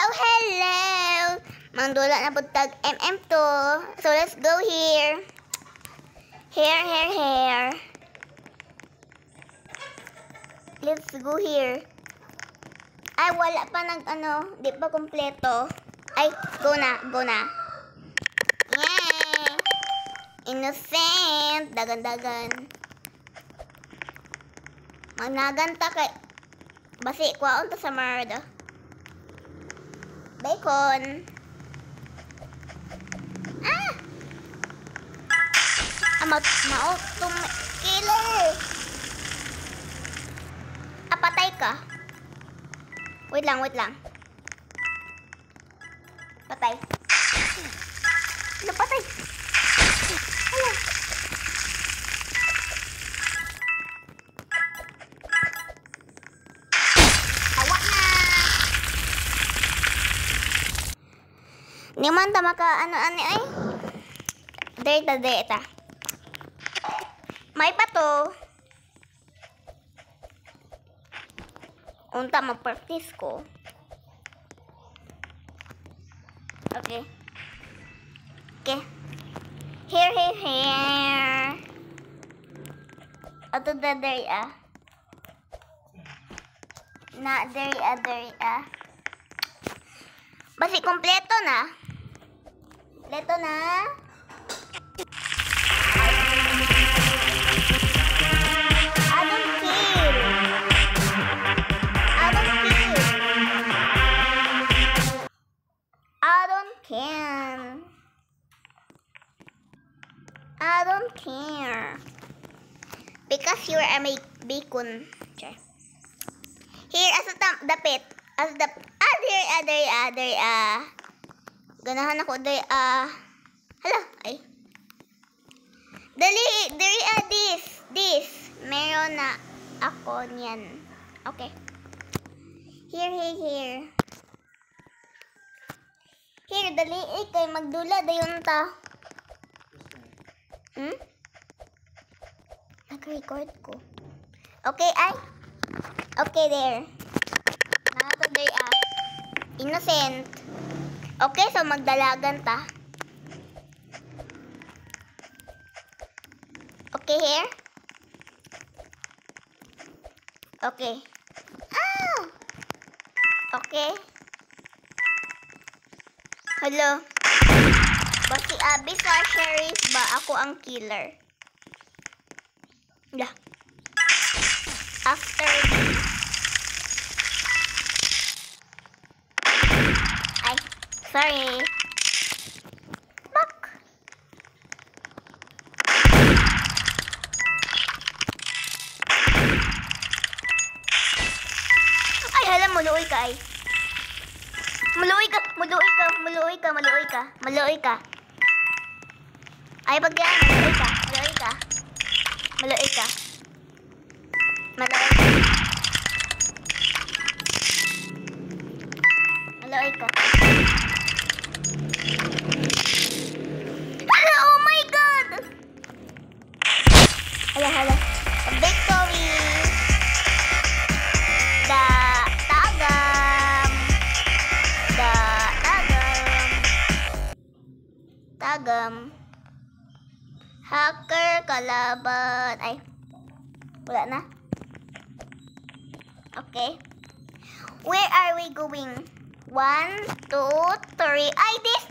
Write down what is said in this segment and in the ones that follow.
Hello! Mangdula na butag MM2. So, let's go here. Here. Let's go here. Ay, wala pa di pa kompleto. Ay, go na. Yay! Innocent. Dagan. Magnaganta kay basi kwaon to sa marda. Bacon. Mautong killer. Patay ka. Wait lang. Patay. Patay. Hello. Awa na. Di man ta maka ano ay. Data. May pato. Unta mag-practice ko. Okay. Here. Ato da dari Na dari Basi kompleto na. Kompleto na. I don't care. Because you are my bacon. Okay. Here, dapit. There. Ganahan ako, there. Hala, ay. Dali, there, this. Meron na ako niyan. Okay. Here. Here, dali, kay magdula, dayon ta. Nag-record ko. Okay, Okay, there. Nakato there, Innocent. Okay, so magdalagan ta. Okay, here. Okay. Okay. Hello. Basi Abby sa sheriff ba? Ako ang killer. Yeah. After this. Ay, sorry. Back. Ay, hala, muluoy ka ay. Muluoy ka. Ay, bagyan. Muluoy ka. Oh my God! Hala. Victory! Tagam. Hacker kalaban. Ay. Wala na. Okay. Where are we going? 1, 2, 3. Ay, this.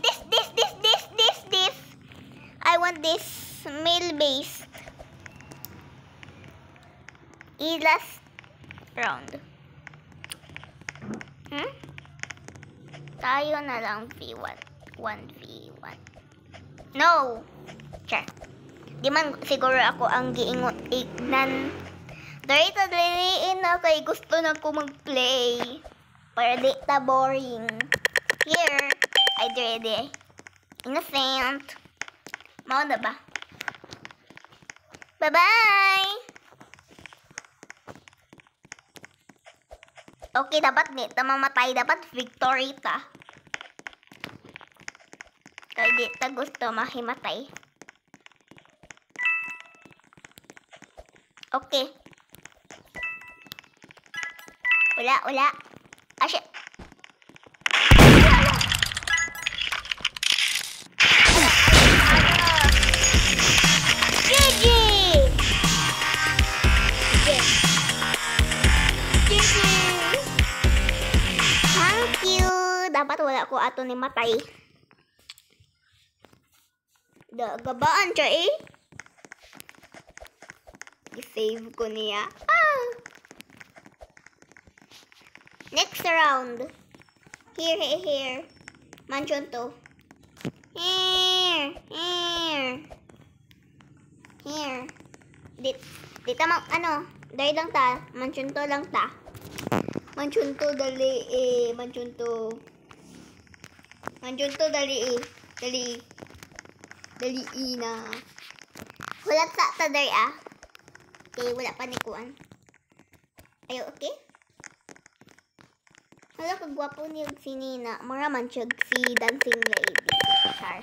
I want this male base. Last round. Tayo na lang V1. 1v1. No! Sure. Di man siguro ako ang giingon-ignan. Daliin na kay gusto na ko mag-play. Para di ta boring. Here. Ay, ready. Innocent. Mao na ba? Bye-bye! Okay, dapat di ta mamatay. Dapat victory ta. Kaya di ta gusto mahimatay. Okay. Wala. Ah, shit. dapat wala ko ato ni matay. Gabaan siya eh. I-save ko niya. Next round. Here. Mansion to. Here. Dito ano, dahil lang ta. Mansion to lang ta. Mansion to, dali eh. Mansion to, dali eh. Dali na. Wala sa ta dari ah. Okay, wala pa ni kuan. Ayo, okay? Wala kagwapo niya si Nina. Mura man siya si Dancing Lady. Char.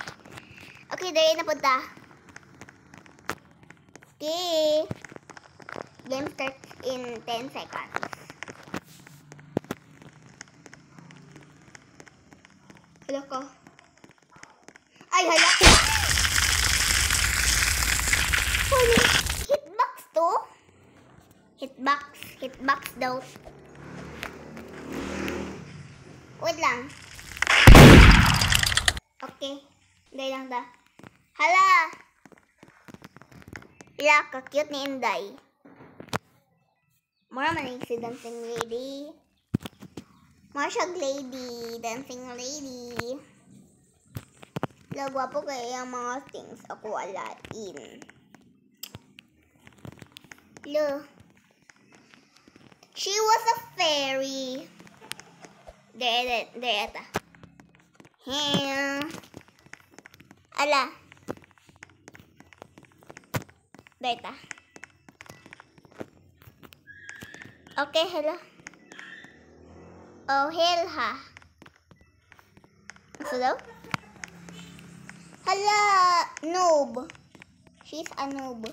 Okay, dari na punta. Okay. Game starts in 10 seconds. Hala ko. Ay, hala. Hitbox to? Hitbox daw. Wait lang. Okay. Hindi lang da. Hala. Ila, ka-cute ni Inday. Mura man si Dancing Lady. Marshall Lady. Dancing Lady. Lagwapo kaya yung mga things ako alain. Lo. She was a fairy. There ata. Ala. There ata. Okay, hello. Oh, hell ha. So daw? Hala, noob. She's a noob.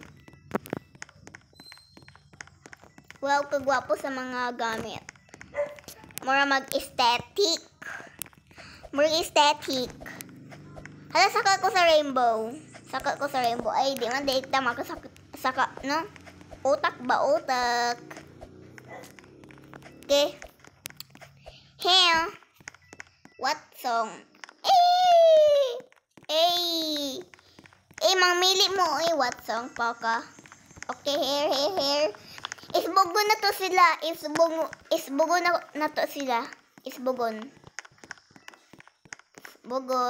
Wow, kagwapo sa mga gamit. Mura mag-aesthetic. Hala, saka ko sa rainbow. Ay, di man, di tama ko saka, no? Utak ba, utak? Okay. Here. What song? Mangmili mo, what song pa ka? Okay, here. Isbugo na to sila. Isbugo na to sila. Isbugon. Isbog.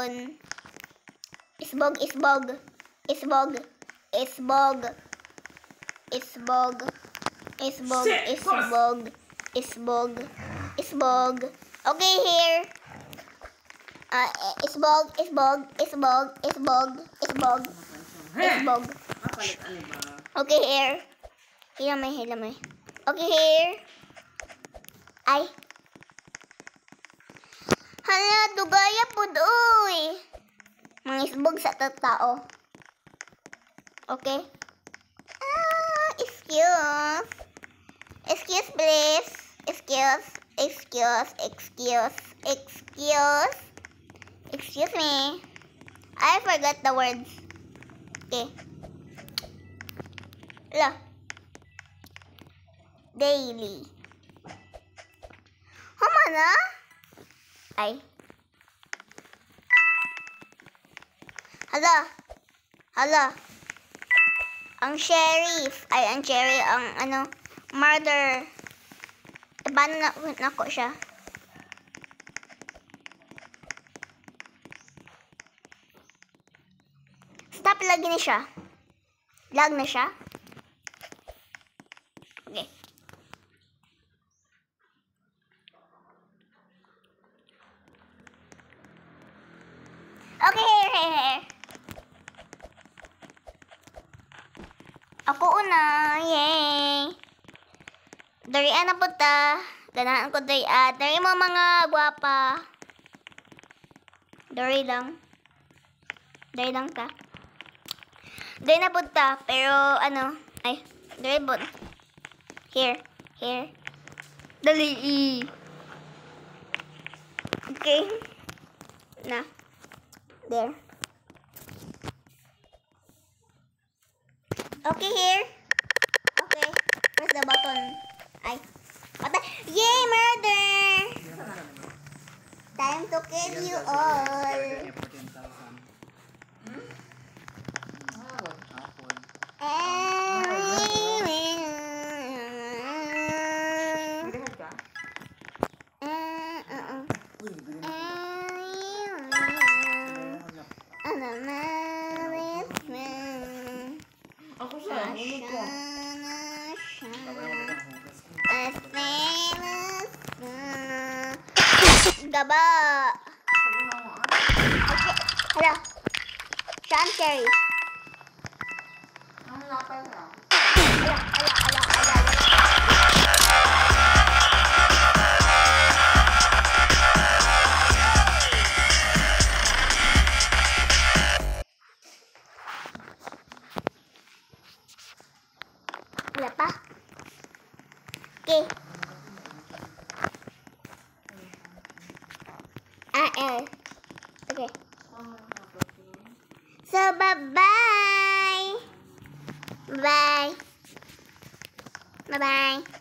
Okay, here. Isbog. Okay, here. Hilamay. Okay, here. Ay. Hala, dugaya po doy. Mangisbog sa tao. Okay. Excuse, please. Excuse me. I forgot the words. Okay. Hala. Daily. Hama na? Ay. Hala. Ang sheriff. Ay, ang cherry. Ang murder. Paano na ko siya? Stop lagi na siya. Lag na siya. Okay. Okay, here. Ako una. Yay. Darian na po ta. Ganahan ko dari. Dari mo mga guwapa. Dari lang ta. Dari na po ta. Pero ay. Dari po. Here. Dali. Okay. Na. There. Okay, here. Okay. Press the button. Ay. Yay, murder! Time to kill you all. Kaya 14,000. Apple. Nagdahal ka? Uy, bigyan mo. Ako siya. Ngunit ko. Gaba. Sabi mo ako, Hala. Sean Cherry. Ang lapal ka. Wala pa. Okay. Okay. So, bye-bye. Bye-bye. Bye-bye.